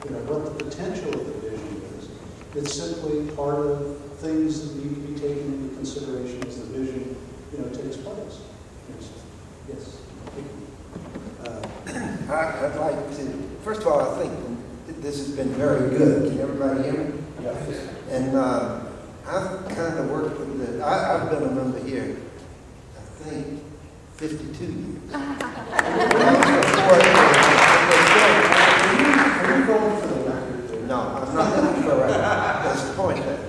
what the potential of the vision is. It's simply part of things that need to be taken into consideration as the vision, takes place. Yes. I'd like to, first of all, I think this has been very good. Can everybody hear me? Yes. And I've kind of worked with the, I've been a member here, I think, 52 years. Are you going for the record? No, I'm not looking for a record. That's the point there.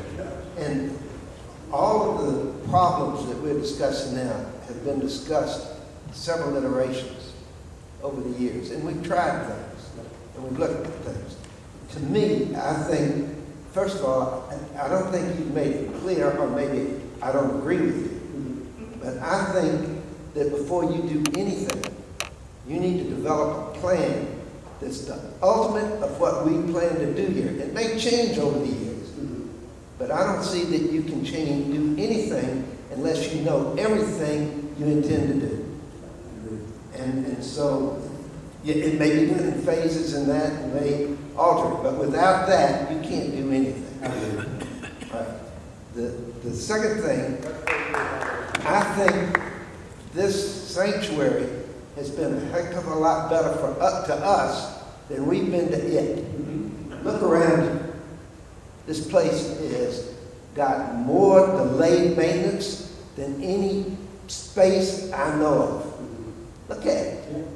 And all of the problems that we're discussing now have been discussed several iterations over the years. And we've tried things, and we've looked at things. To me, I think, first of all, I don't think you've made it clear, or maybe I don't agree with you, but I think that before you do anything, you need to develop a plan that's the ultimate of what we plan to do here. It may change over the years, but I don't see that you can do anything unless you know everything you intend to do. And so it may be done in phases, and that may alter it, but without that, you can't do anything. Right. The second thing, I think this sanctuary has been a heck of a lot better to us than we've been to it. Look around you. This place has got more delayed maintenance than any space I know of. Look at it.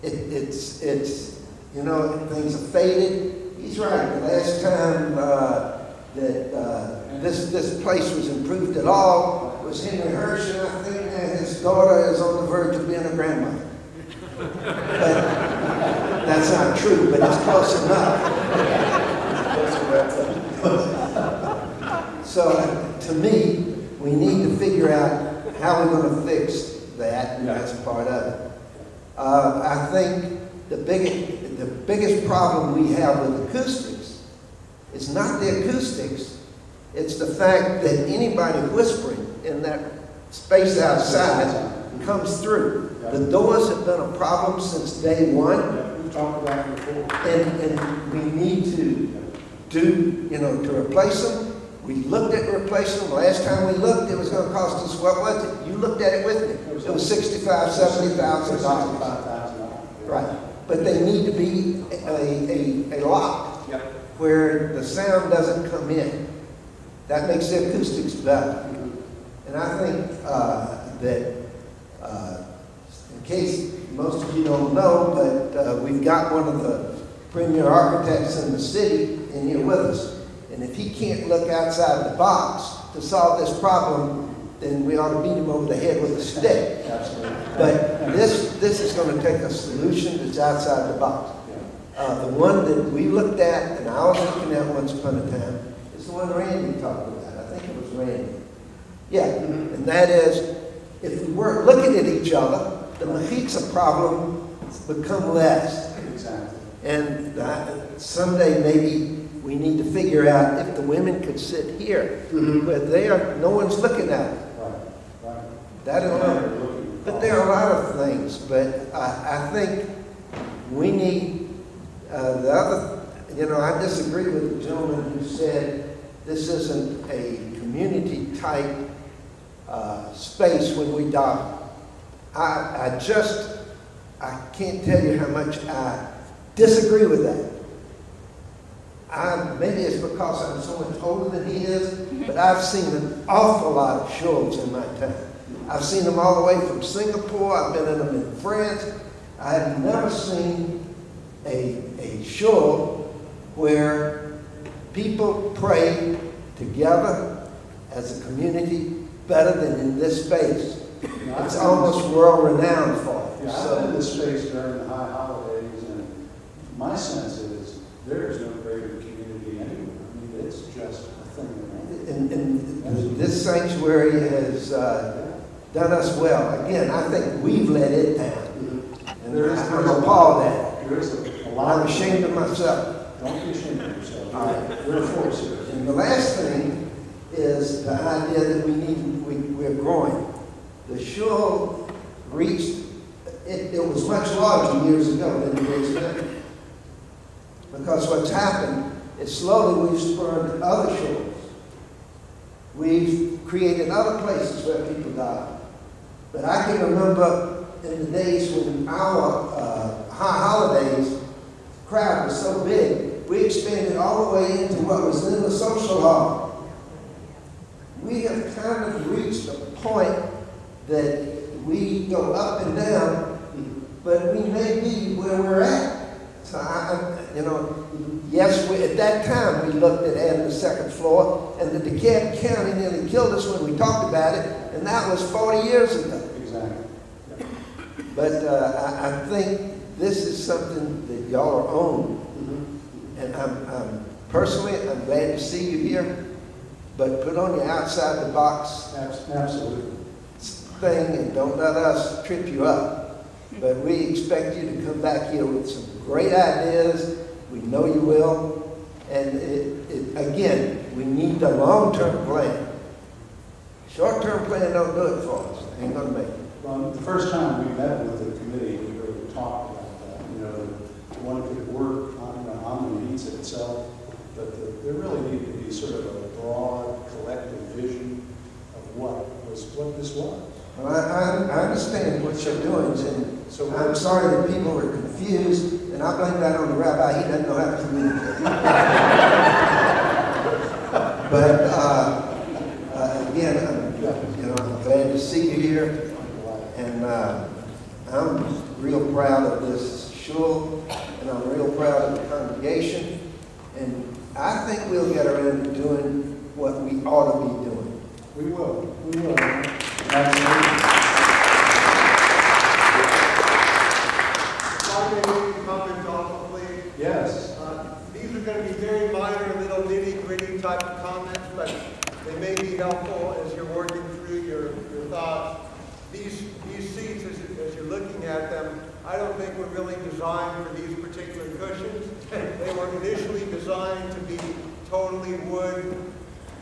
It's things are faded. He's right. The last time that this place was improved at all was Henry Hirsch, and I think his daughter is on the verge of being a grandmother. But that's not true, but it's close enough. So to me, we need to figure out how we're going to fix that, and that's part of it. I think the biggest problem we have with acoustics is not the acoustics, it's the fact that anybody whispering in that space outside comes through. The doors have been a problem since day one. We've talked about it before. And we need to replace them. We looked at replacing them. Last time we looked, it was going to cost us, what was it? You looked at it with me. It was $65,000, $70,000. Right. But they need to be a lock where the sound doesn't come in. That makes the acoustics better. And I think that, in case most of you don't know, but we've got one of the premier architects in the city in here with us. And if he can't look outside the box to solve this problem, then we ought to beat him over the head with a stick. Absolutely. But this is going to take a solution that's outside the box. The one that we looked at, and I was looking at once upon a time, is the one Randy talked about. I think it was Randy. Yeah, and that is, if we weren't looking at each other, the Mahitza problem would become less. Exactly. And someday maybe we need to figure out if the women could sit here, where no one's looking at them. Right. That alone. But there are a lot of things, but I think we need the other, I disagree with the gentleman who said this isn't a community type space when we die. I can't tell you how much I disagree with that. Maybe it's because I'm so much older than he is, but I've seen an awful lot of shows in my time. I've seen them all the way from Singapore. I've been in them in France. I have never seen a show where people pray together as a community better than in this space. It's almost world-renowned for it. Yeah, I'm in this space during the high holidays, and my sense is there is no greater community anywhere. I mean, it's just a thing. And this sanctuary has done us well. Again, I think we've let it down. And I'm appalled at it. There is a lot. I'm ashamed of myself. Don't be ashamed of yourself. All right. We're a force here. And the last thing is the idea that we're growing. The shul reached, it was much larger years ago than it is now. Because what's happened is slowly we've spurned other shores. We've created other places where people die. But I can remember in the days when our high holidays crowd was so big, we expanded all the way into what was then the social hall. We have kind of reached a point that we go up and down, but we may be where we're at. So yes, at that time we looked at adding the second floor, and the DeKalb County nearly killed us when we talked about it, and that was 40 years ago. Exactly. Yeah. But I think this is something that y'all are on. And I'm personally, I'm glad to see you here, but put on your outside the box Absolutely. thing and don't let us trip you up. But we expect you to come back here with some great ideas. We know you will. And again, we need the long-term plan. Short-term plan don't do it for us. Ain't gonna make it. Well, the first time we met with the committee, we really talked about that. One could work on the needs itself, but there really needed to be sort of a broad, collective vision of what this was. Well, I understand what you're doing, and so I'm sorry that people were confused, and I blame that on the rabbi. He doesn't know how to communicate. But again, I'm glad to see you here, and I'm real proud of this shul, and I'm real proud of the congregation, and I think we'll get around to doing what we ought to be doing. We will. Absolutely. Comment also, please. Yes. These are going to be very minor, little nitty-gritty type of comments, but they may be helpful as you're working through your thoughts. These seats, as you're looking at them, I don't think were really designed for these particular cushions. They were initially designed to be totally wood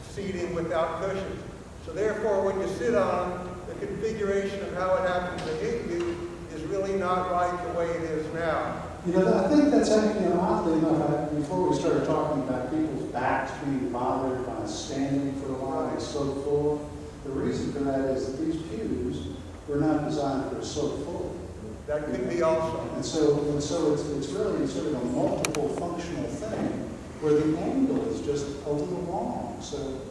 seating without cushions. So therefore, when you sit on them, the configuration of how it happens to hit you is really not right the way it is now. I think that's actually, oddly enough, before we started talking about people's backs being bothered by standing for a while and so forth, the reason for that is that these pews were not designed for a soak floor. That could be also. And so it's really sort of a multiple functional thing where the angle is just a little wrong. So,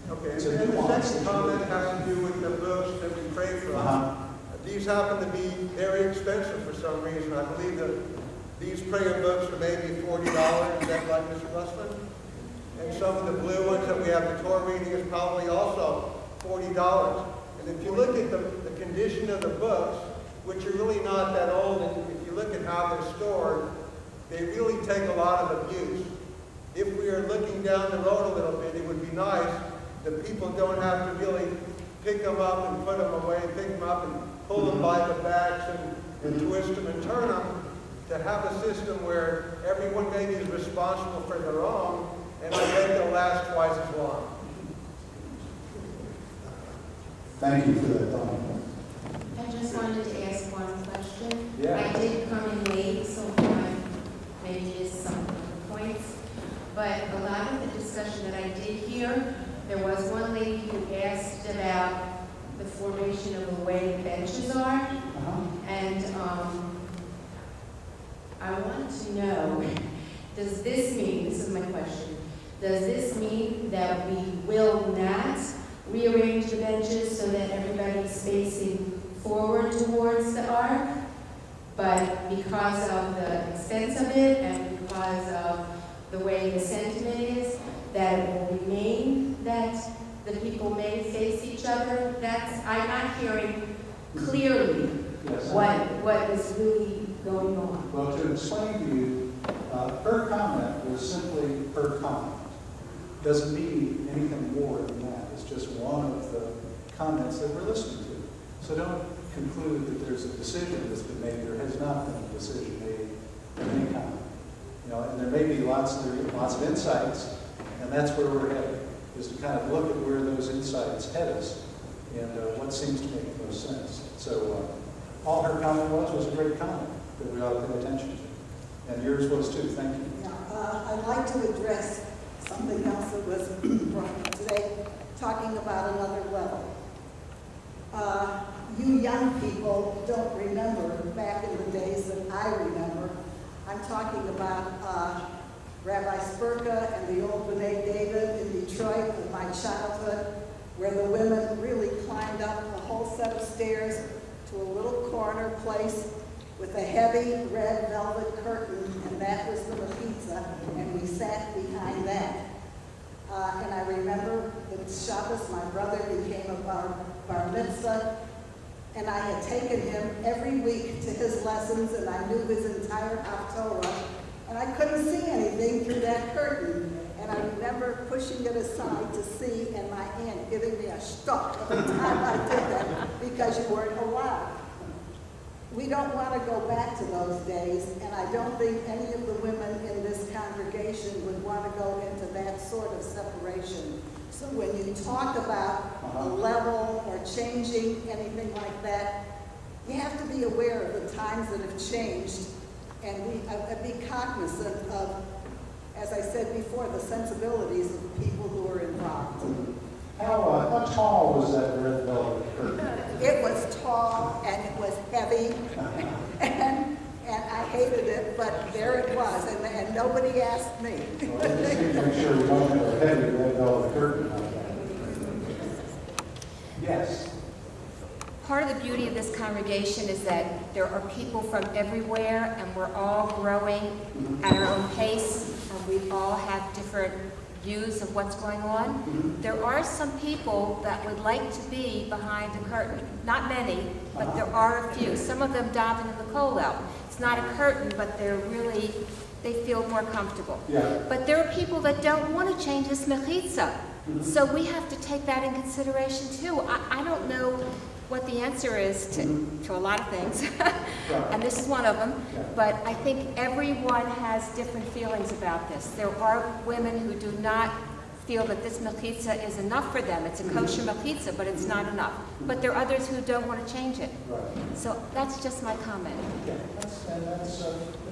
Okay, it's and a the nuance second that you comment make. has to do with the books that we pray from. These happen to be very expensive for some reason. I believe that these prayer books are maybe $40. Is that right, Mr. Russman? And some of the blue ones that we have the Torah reading is probably also $40. And if you look at the condition of the books, which are really not that old, and if you look at how they're stored, they really take a lot of abuse. If we are looking down the road a little bit, it would be nice that people don't have to really pick them up and put them away, pick them up and pull them by the backs and twist them and turn them, to have a system where everyone maybe is responsible for their own, and I bet they'll last twice as long. Thank you for that thought. I just wanted to ask one question. Yeah. I did come in late, so I maybe missed some of the points. But a lot of the discussion that I did hear, there was one lady who asked about the formation of the way benches are. And I want to know, does this mean, this is my question, does this mean that we will not rearrange the benches so that everybody's facing forward towards the ark, but because of the expense of it and because of the way the sentiment is, that it will remain that the people may face each other? I'm not hearing clearly Yes. what is really going on. Well, to explain to you, her comment was simply her comment. Doesn't mean anything more than that. It's just one of the comments that we're listening to. So don't conclude that there's a decision that's been made. There has not been a decision made of any kind. And there may be lots of insights, and that's where we're headed, is to kind of look at where those insights head us and what seems to make the most sense. So all her comment was a great comment that we ought to pay attention to. And yours was too, thank you. Yeah, I'd like to address something else that was brought up today, talking about another level. You young people don't remember back in the days that I remember. I'm talking about Rabbi Spurka and the old B'nai David in Detroit in my childhood, where the women really climbed up a whole set of stairs to a little corner place with a heavy red velvet curtain, and that was the mechitza, and we sat behind that. And I remember the Shabbos, my brother became a bar mitzvah, and I had taken him every week to his lessons, and I knew his entire Haftorah, and I couldn't see anything through that curtain. And I remember pushing it aside to see, and my aunt giving me a shtok every time I did that, because you weren't allowed. We don't want to go back to those days, and I don't think any of the women in this congregation would want to go into that sort of separation. So when you talk about a level or changing anything like that, you have to be aware of the times that have changed and be cognizant of, as I said before, the sensibilities of the people who are involved. How tall was that red velvet curtain? It was tall and it was heavy, and I hated it, but there it was, and nobody asked me. Well, let's see, make sure we don't have a heavy red velvet curtain like that. Yes. Part of the beauty of this congregation is that there are people from everywhere, and we're all growing at our own pace, and we all have different views of what's going on. There are some people that would like to be behind the curtain. Not many, but there are a few. Some of them daven in the kollel. It's not a curtain, but they feel more comfortable. Yeah. But there are people that don't want to change this mechitza. So we have to take that in consideration too. I don't know what the answer is to a lot of things, and this is one of them, but I think everyone has different feelings about this. There are women who do not feel that this mechitza is enough for them. It's a kosher mechitza, but it's not enough. But there are others who don't want to change it. Right. So that's just my comment. Yeah,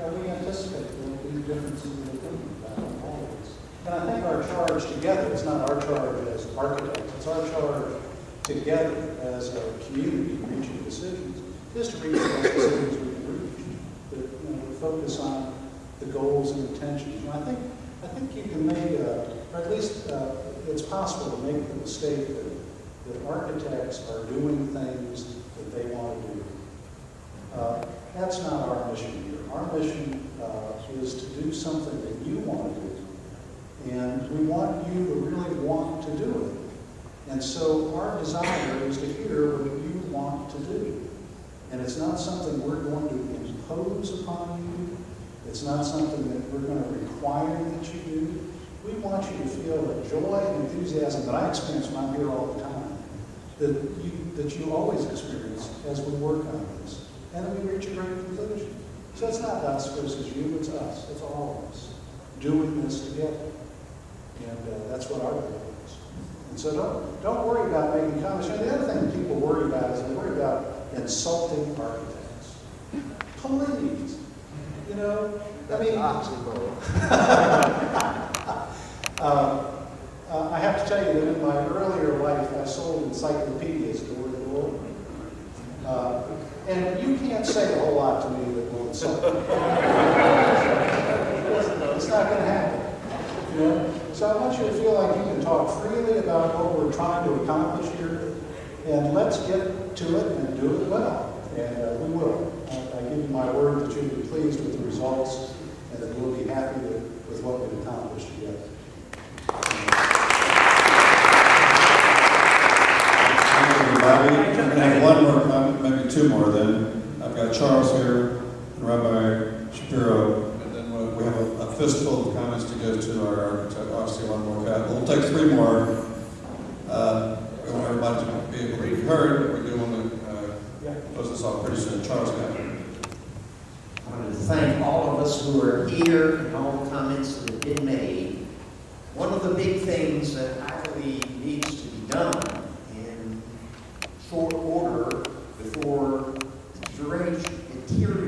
we anticipate there will be differences in opinion about all of this. And I think our charge together, it's not our charge as architects, it's our charge together as a community reaching decisions, is to reach the best decisions we can reach. That focus on the goals and intentions. And I think you can make, or at least it's possible to make the mistake that architects are doing things that they want to do. That's not our mission here. Our mission is to do something that you want to do, and we want you to really want to do it. And so our desire is to hear what you want to do. And it's not something we're going to impose upon you. It's not something that we're going to require that you do. We want you to feel the joy and enthusiasm that I experience when I'm here all the time, that you always experience as we work on this. And then we reach a great conclusion. So it's not us versus you, it's us. It's all of us doing this together. And that's what our goal is. And so don't worry about making comments. And the other thing that people worry about is they worry about insulting architects. Please. You know, I mean, I have to tell you that in my earlier life, I sold encyclopedias door to door. And you can't say a whole lot to me that will insult me. It's not going to happen. You know? So I want you to feel like you can talk freely about what we're trying to accomplish here, and let's get to it and do it well. And we will. I give you my word that you'll be pleased with the results and that we'll be happy with what we've accomplished together. Thank you, everybody. We're going to have one more comment, maybe two more then. I've got Charles here and Rabbi Shapiro, and then we have a fistful of comments to go to our architect. Obviously, one more cut. We'll take three more. We want everybody to be able to be heard. We do want to close this off pretty soon. Charles, go ahead. I want to thank all of us who are here and all the comments that have been made. One of the big things that I believe needs to be done